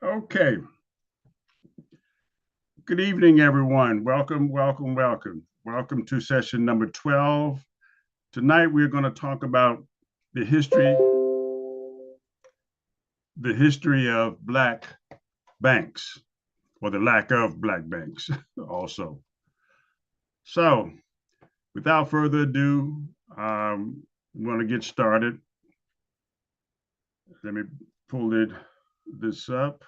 Okay. Good evening, everyone. Welcome, welcome, welcome. Welcome to session number 12. Tonight, we're going to talk about the history, the history of Black banks, or the lack of Black banks also. So, without further ado, I'm going to get started. Let me pull this up.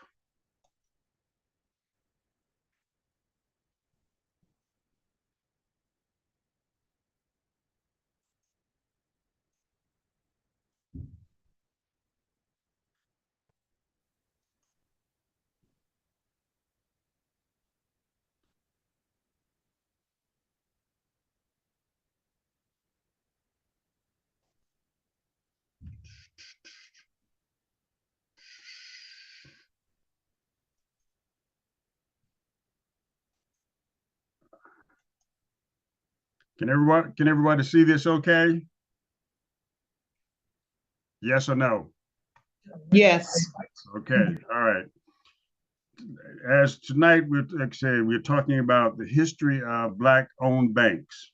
Can everybody see this okay? Yes or no? Yes. Okay, all right. As tonight, like I say, we're talking about the history of Black-owned banks.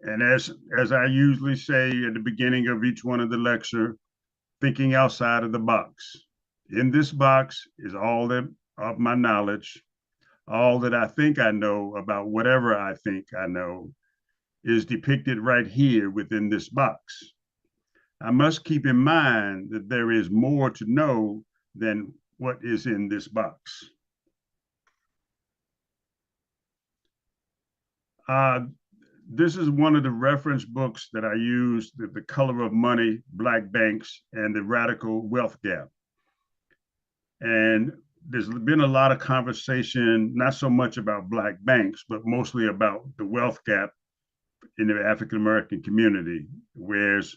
And as I usually say at the beginning of each one of the lecture, thinking outside of the box. In this box is all of my knowledge, all that I think I know about whatever I think I know is depicted right here within this box. I must keep in mind that there is more to know than what is in this box. This is one of the reference books that I use, The Color of Money, Black Banks, and the Radical Wealth Gap. And there's been a lot of conversation, not so much about Black banks, but mostly about the wealth gap in the African American community, whereas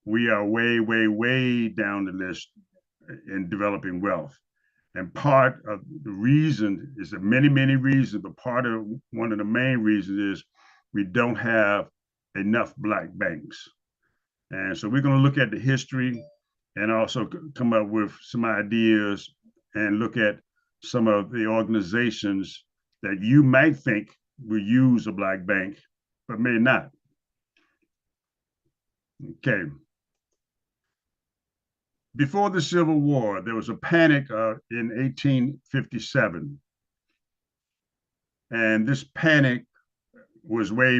we are way, way, way down the list in developing wealth. And part of the reason is that many, many reasons, but one of the main reasons is we don't have enough Black banks. And so we're going to look at the history and also come up with some ideas and look at some of the organizations that you might think will use a Black bank, but may not. Okay. Before the Civil War, there was a panic in 1857. And this panic was way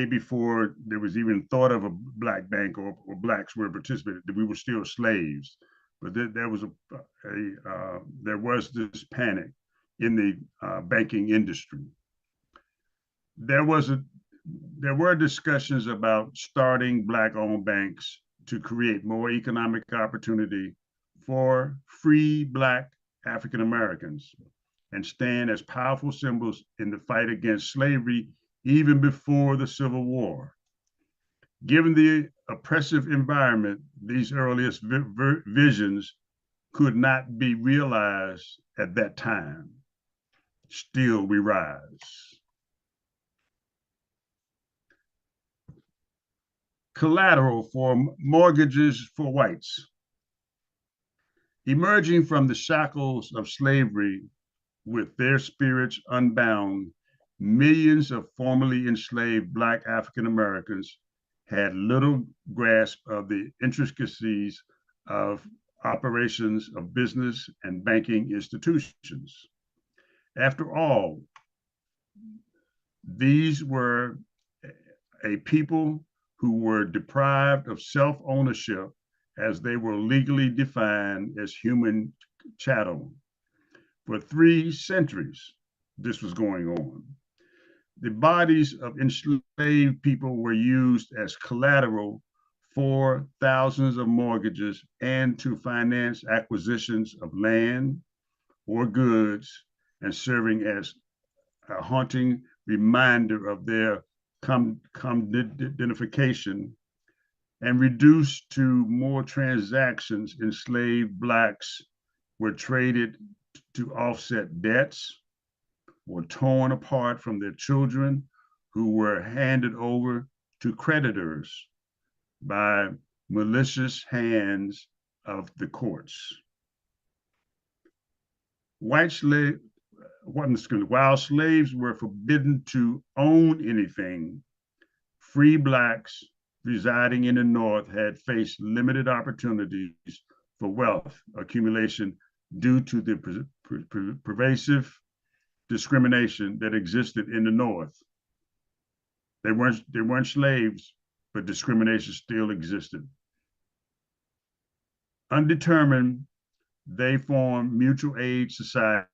before there was even thought of a Black bank or Blacks were participating. We were still slaves. But there was this panic in the banking industry. There were discussions about starting Black-owned banks to create more economic opportunity for free Black African Americans and stand as powerful symbols in the fight against slavery even before the Civil War. Given the oppressive environment, these earliest visions could not be realized at that time. Still we rise. Collateral for mortgages for whites. Emerging from the shackles of slavery with their spirits unbound, millions of formerly enslaved Black African Americans had little grasp of the intricacies of operations of business and banking institutions. After all, these were a people who were deprived of self-ownership as they were legally defined as human chattel. For 3 centuries, this was going on. The bodies of enslaved people were used as collateral for thousands of mortgages and to finance acquisitions of land or goods, and serving as a haunting reminder of their commodification, and reduced to more transactions. Enslaved Blacks were traded to offset debts, were torn apart from their children, who were handed over to creditors by malicious hands of the courts. White slave, while slaves were forbidden to own anything, free blacks residing in the North had faced limited opportunities for wealth accumulation due to the pervasive discrimination that existed in the North. They weren't slaves, but discrimination still existed. Undetermined, they formed mutual aid societies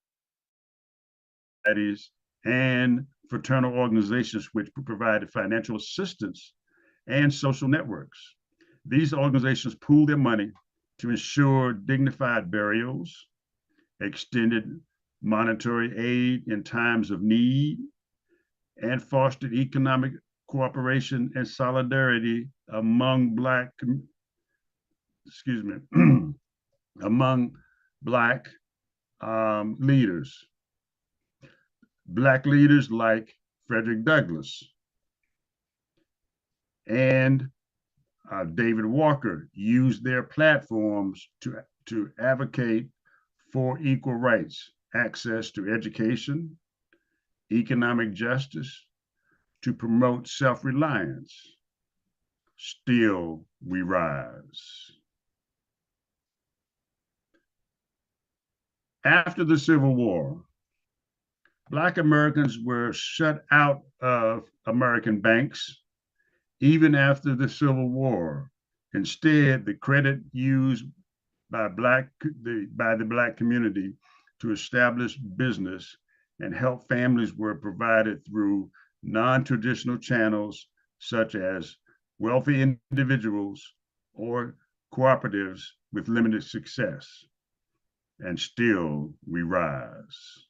and fraternal organizations which provided financial assistance and social networks. These organizations pooled their money to ensure dignified burials, extended monetary aid in times of need, and fostered economic cooperation and solidarity among among black leaders. Black leaders like Frederick Douglass and David Walker used their platforms to advocate for equal rights, access to education, economic justice, to promote self-reliance. Still we rise. After the Civil War, Black Americans were shut out of American banks even after the Civil War. Instead, the credit used by the Black community to establish business and help families were provided through non-traditional channels such as wealthy individuals or cooperatives with limited success. And still we rise.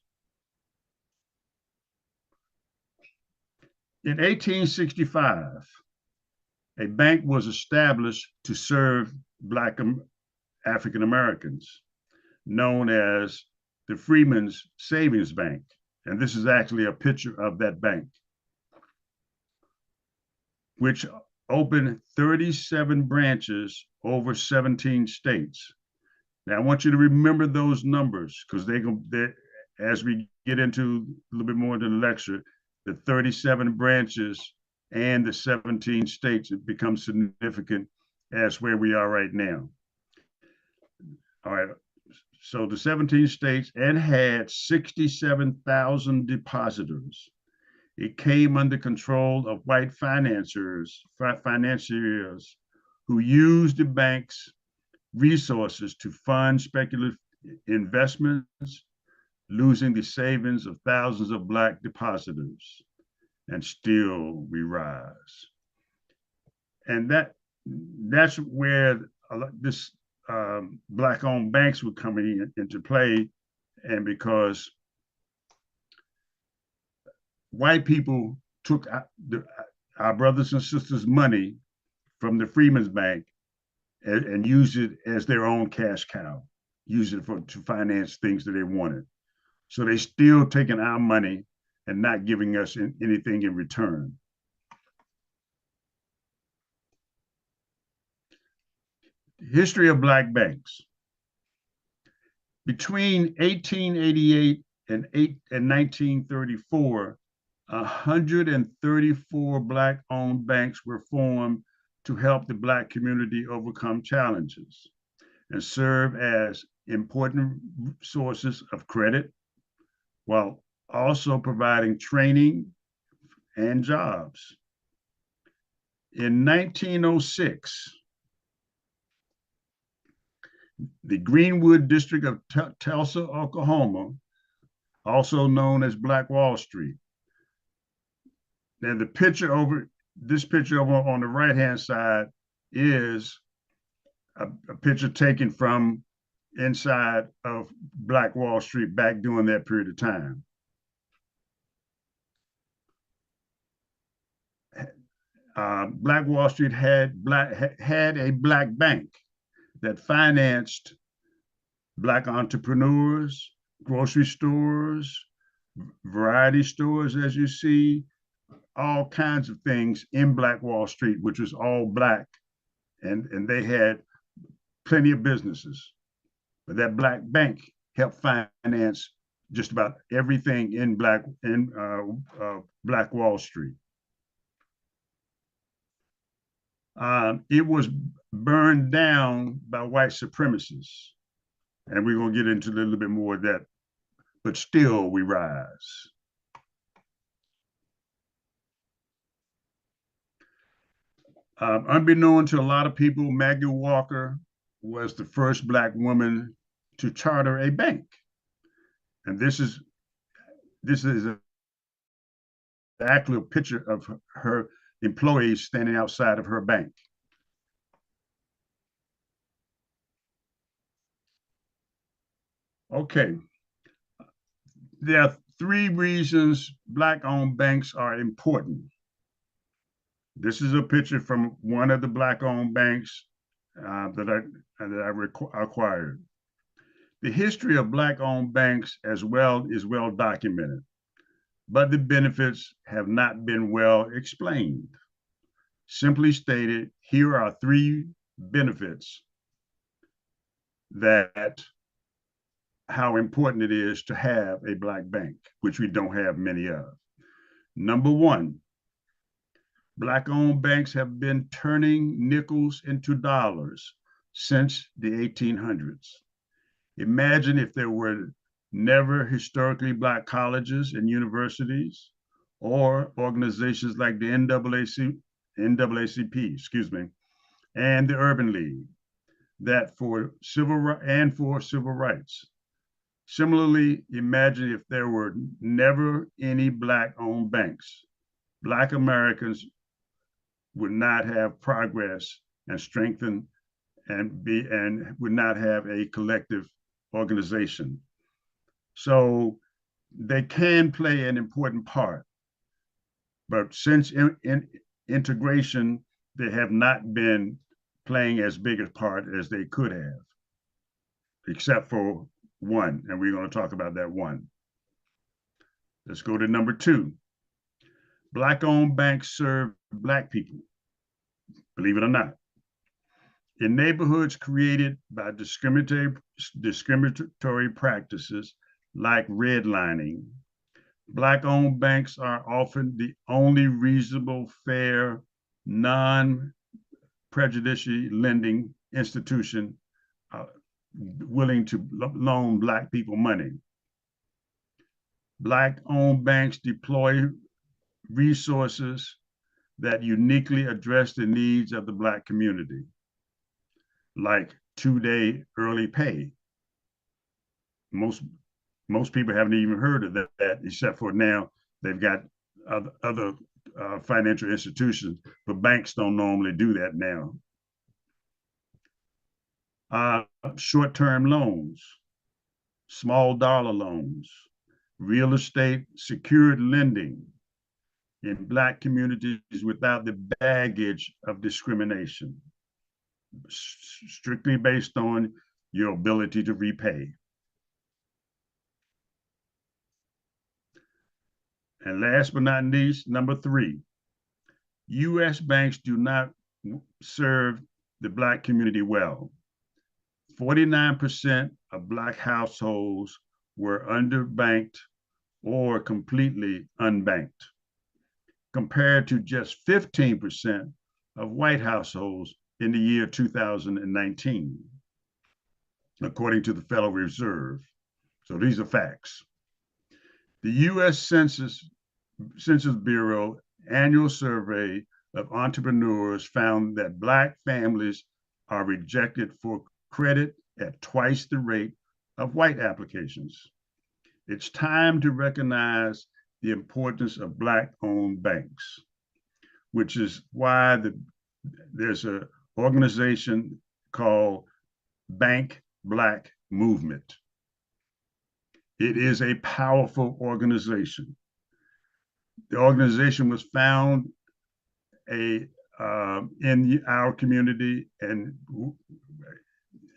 In 1865, a bank was established to serve Black African Americans, known as the Freedmen's Savings Bank. And this is actually a picture of that bank, which opened 37 branches over 17 states. Now, I want you to remember those numbers because as we get into a little bit more into the lecture, the 37 branches and the 17 states, it becomes significant as where we are right now. All right. So the 17 states and had 67,000 depositors. It came under control of white financiers who used the bank's resources to fund speculative investments, losing the savings of thousands of Black depositors. And still we rise. And that's where this Black-owned banks were coming into play, and because white people took our brothers and sisters' money from the Freedmen's Bank and used it as their own cash cow, used it to finance things that they wanted. So they still taking our money and not giving us anything in return. History of Black banks. Between 1888 and 1934, 134 Black-owned banks were formed to help the Black community overcome challenges and serve as important sources of credit, while also providing training and jobs. In 1906, the Greenwood district of Tulsa, Oklahoma, also known as Black Wall Street. Now this picture over on the right-hand side is a picture taken from inside of Black Wall Street back during that period of time. Black Wall Street had a Black bank that financed Black entrepreneurs, grocery stores, variety stores, as you see, all kinds of things in Black Wall Street, which was all Black and they had plenty of businesses. But that black bank helped finance just about everything in Black Wall Street. It was burned down by white supremacists, and we're going to get into a little bit more of that. But still, we rise. Unbeknown to a lot of people, Maggie Walker was the first Black woman to charter a bank, and this is actually a picture of her employees standing outside of her bank. Okay, there are three reasons Black-owned banks are important. This is a picture from one of the Black-owned banks that I acquired. The history of Black-owned banks as well is well documented, but the benefits have not been well explained. Simply stated, here are three benefits that how important it is to have a Black bank, which we don't have many of. Number one, Black-owned banks have been turning nickels into dollars since the 1800s. Imagine if there were never historically Black colleges and universities or organizations like the NAACP, and the Urban League that for civil rights. Similarly, imagine if there were never any Black-owned banks. Black Americans would not have progress and strengthen and would not have a collective organization. So they can play an important part, but since integration, they have not been playing as big a part as they could have, except for one, and we're going to talk about that one. Let's go to number two. Black-owned banks serve Black people, believe it or not. In neighborhoods created by discriminatory practices like redlining, Black-owned banks are often the only reasonable, fair, non-prejudicial lending institution willing to loan Black people money. Black-owned banks deploy resources that uniquely address the needs of the Black community, like 2-day early pay. Most people haven't even heard of that, except for now they've got other financial institutions, but banks don't normally do that now. Short-term loans, small dollar loans, real estate secured lending in Black communities without the baggage of discrimination, strictly based on your ability to repay. And last but not least, number three, U.S. banks do not serve the Black community well. 49% of Black households were underbanked or completely unbanked, compared to just 15% of white households in the year 2019, according to the Federal Reserve. So these are facts. The U.S. Census Bureau annual survey of entrepreneurs found that Black families are rejected for credit at twice the rate of white applications. It's time to recognize the importance of Black-owned banks, which is why there's an organization called Bank Black Movement. It is a powerful organization. The organization was found in our community, and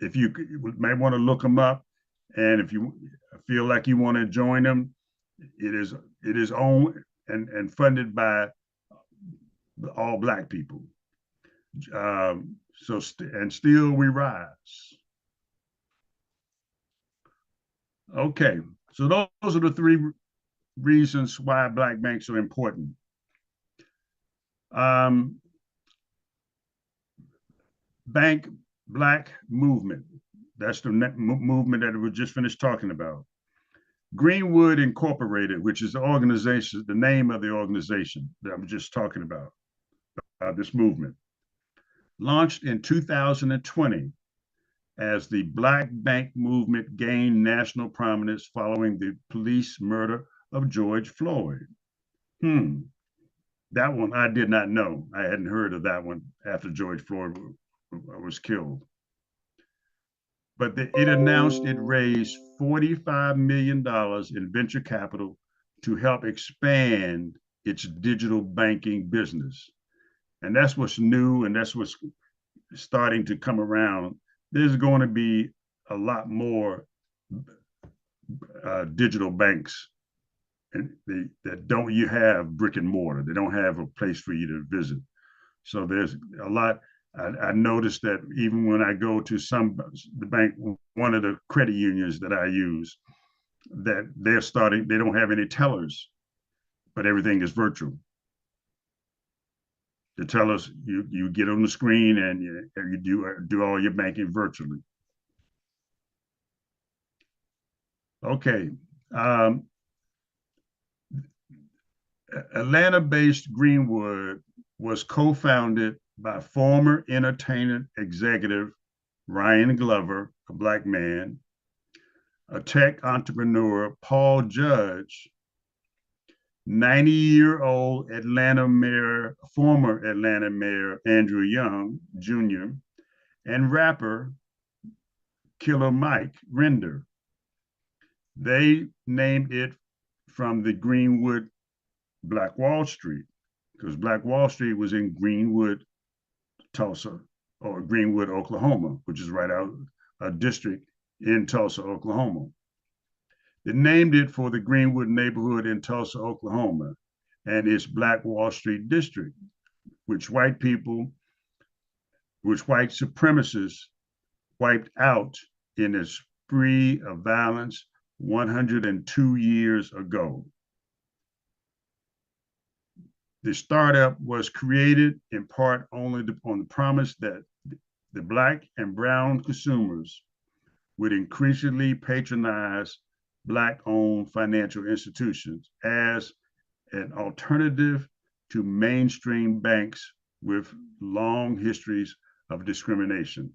if you might want to look them up, and if you feel like you want to join them, it is owned and funded by all Black people. So and still we rise. Okay, so those are the three reasons why black banks are important. Um, bank black movement. That's the movement that we just finished talking about. Greenwood Incorporated, which is the organization, the name of the organization that I'm just talking about, this movement, launched in 2020 as the Black Bank movement gained national prominence following the police murder of George Floyd. Hmm, that one I did not know. I hadn't heard of that one after George Floyd was killed. But it announced it raised $45 million in venture capital to help expand its digital banking business. And that's what's new, and that's what's starting to come around. There's going to be a lot more digital banks and that don't you have brick and mortar. They don't have a place for you to visit. So there's a lot. I noticed that even when I go to the bank, one of the credit unions that I use, that they don't have any tellers, but everything is virtual. The tellers, you get on the screen and you do all your banking virtually. Okay. Um, Atlanta-based Greenwood was co-founded by former entertainment executive Ryan Glover, a black man, a tech entrepreneur, Paul Judge, 90-year-old former Atlanta Mayor Andrew Young Jr., and rapper Killer Mike Render. They named it from the Greenwood Black Wall Street, because Black Wall Street was in Greenwood, Tulsa, or Greenwood, Oklahoma, which is right out a district in Tulsa, Oklahoma. They named it for the Greenwood neighborhood in Tulsa, Oklahoma, and its Black Wall Street district, which white supremacists wiped out in a spree of violence 102 years ago. The startup was created in part only on the promise that the Black and brown consumers would increasingly patronize Black-owned financial institutions as an alternative to mainstream banks with long histories of discrimination.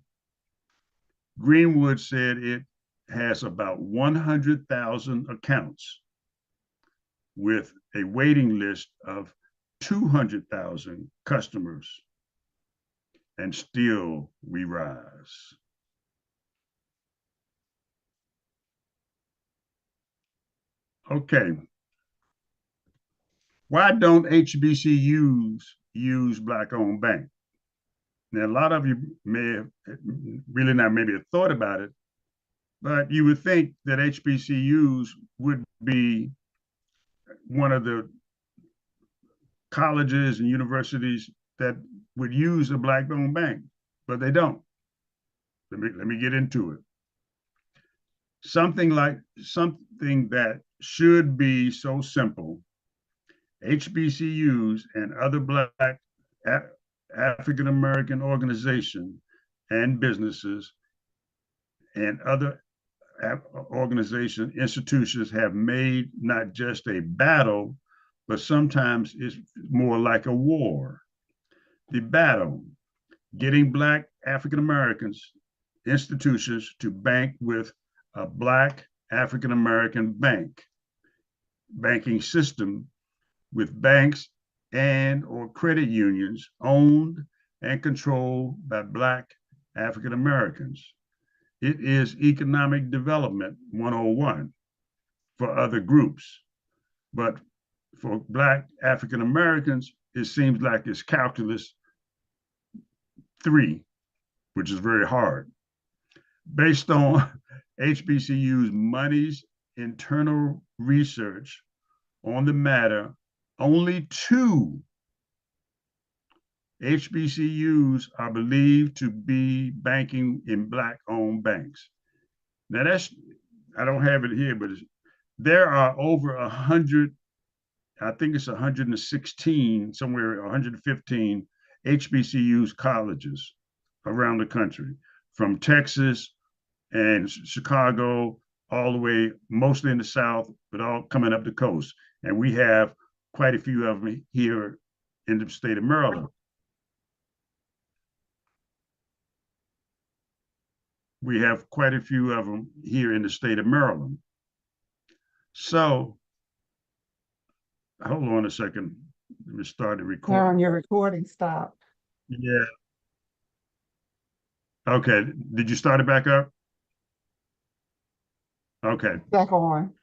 Greenwood said it has about 100,000 accounts with a waiting list of 200,000 customers, and still we rise. Okay. Why don't HBCUs use Black-owned bank? Now, a lot of you may have really not maybe have thought about it, but you would think that HBCUs would be one of the colleges and universities that would use a Black-owned bank, but they don't. Let me get into it. Something that should be so simple. HBCUs and other Black African American organizations and businesses and other organizations, institutions have made not just a battle, but sometimes it's more like a war. The battle, getting Black African Americans institutions to bank with a Black African American banking system with banks and or credit unions owned and controlled by Black African Americans. It is economic development 101 for other groups. But for Black African Americans, it seems like it's calculus 3, which is very hard. Based on HBCU's money's internal research on the matter, only 2 HBCUs are believed to be banking in Black-owned banks. Now I don't have it here, but there are over 100, I think it's 116, somewhere 115 HBCUs colleges around the country, from Texas and Chicago all the way, mostly in the South, but all coming up the coast. And we have quite a few of them here in the state of Maryland. We have quite a few of them here in the state of Maryland. So, hold on a second. Let me start the recording. Your recording stopped. Yeah. Okay. Did you start it back up? Okay. Back on.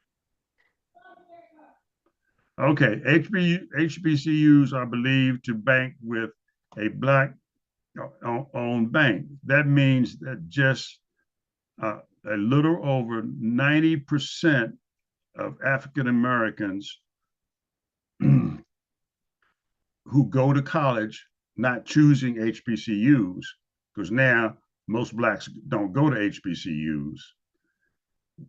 Okay. HBCUs are believed to bank with a Black-owned bank. That means that just a little over 90% of African Americans who go to college not choosing HBCUs, because now most Blacks don't go to HBCUs,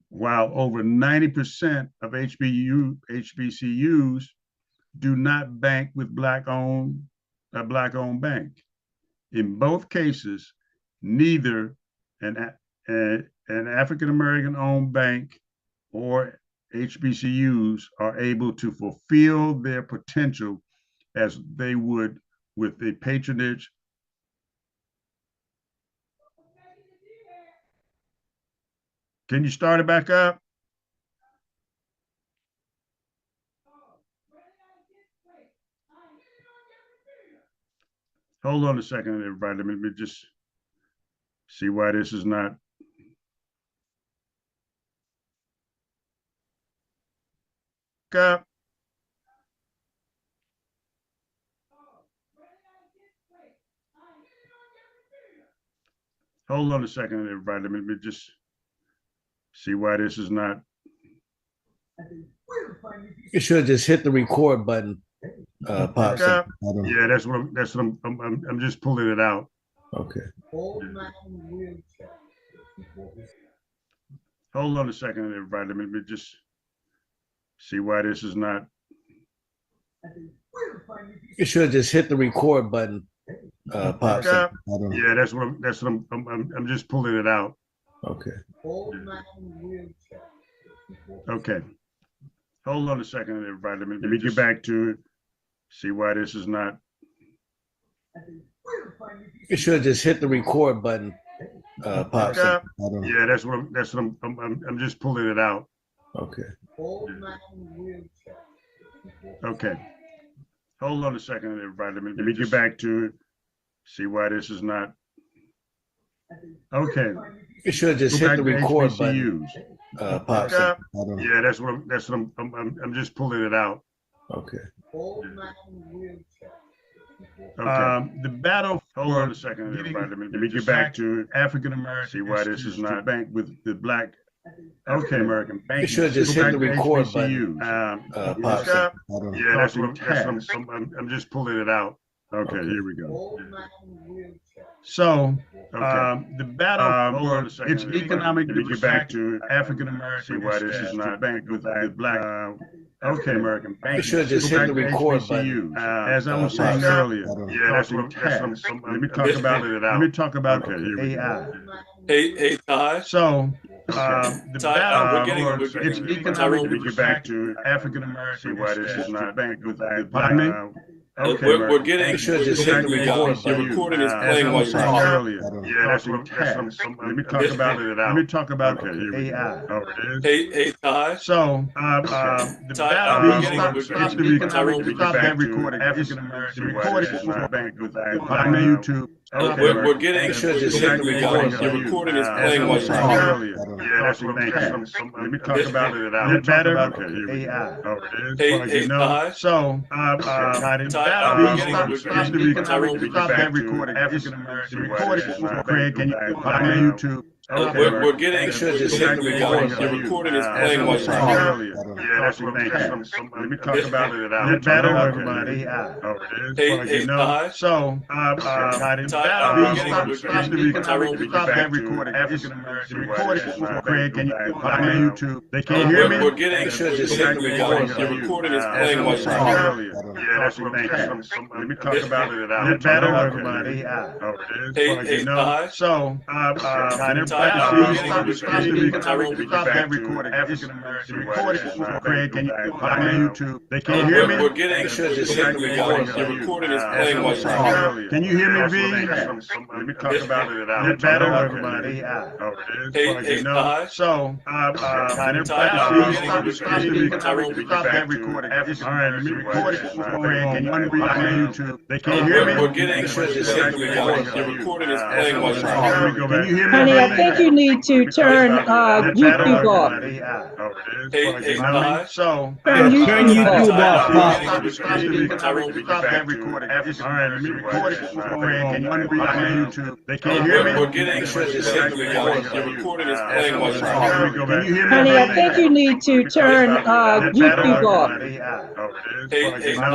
while over 90% of HBCUs do not bank with a Black-owned bank. In both cases, neither an African American owned bank or HBCUs are able to fulfill their potential as they would with the patronage. Can you start it back up? Hold on a second, everybody. Let me just see why this is not. Up. Hold on a second, everybody. Let me just see why this is not. You should just hit the record button. Pops up. Yeah, that's what I'm just pulling it out. Okay. Hold on a second, everybody. Let me just see why this is not. You should just hit the record button. Pops up. Yeah, that's what I'm just pulling it out. Okay. Okay. Hold on a second, everybody. Let me get back to it. See why this is not. You should just hit the record button. Pops up. Yeah, that's what I'm just pulling it out. Okay. Okay. Hold on a second, everybody. Let me get back to it. See why this is not. Okay. You should just hit the record button. Pops up. Yeah, that's what I'm just pulling it out. Okay. Okay. The battle. Hold on a second, everybody. Let me get back to African American. See why this is not bank with the Black. Okay, American bank. You should just hit the record button. Pops up. Yeah, that's what I'm just pulling it out. Okay, here we go. So, the battle, it's economic. Let me get back to African American. See why this is not bank with the Black. Okay, American bank. You should just hit the record button. As I was saying earlier. Yeah, that's what let me talk about it. Let me talk about AI. Hey, Ty. So, the battle, it's economic. Let me get back to African American. See why this is not bank with the Black. Okay, we're getting. You should just hit the record Your button. recording is playing while you're saying talking. earlier. Yeah, that's what let me talk about it. Let me talk about AI. Hey, Ty. So, the battle, stop that recording. African American recording is not bank with on YouTube. We're getting. You should just hit the record Your button. recording is playing while you're talking. Earlier. Yeah, that's what let me talk about it. Let me talk about AI. Hey, Ty. So, stop that recording. African American recording. Craig, can you find on YouTube? We're getting. You should just hit the record. Your recording is As playing I while was you're saying talking. earlier. Yeah, that's what makes sense. Let me talk about it. Is it better, everybody? Oh, it is. Hey, Well, hey, you know, Ty. so Ty, we stop that recording. The recording, Craig, can you go on YouTube? They can't hear me. We're getting. You should just hit the record. Your recording is As playing I while was you're saying talking. earlier. Yeah, that's what makes sense. Let me talk about it. Is it better, everybody? Oh, it is. Hey, Well, hey, you know, Ty. so everybody see, stop that recording. The recording, Craig, can you go on YouTube? They can't hear me. We're getting. You should just hit the record. Your recording is As playing I while was you're saying talking. earlier. Can you hear me, V? Let me talk about it. Is it better, everybody? Oh, it is. Hey, Well, hey, you know, Ty. so everybody see, stop that recording. All right, let me record it. Craig, can you go on YouTube? They can't hear me. We're getting. You should just hit the record. Your recording is playing while you're talking. Can you hear me? Honey, I think you need to turn YouTube off. Hey, hey, Ty. So Turn YouTube off. stop that recording. All right, let me record it. Craig, can you go on YouTube? They can't hear me. We're getting. Your recording is playing while you're talking. Can you hear me? Honey, I think you need to turn YouTube off. Hey, hey, Ty.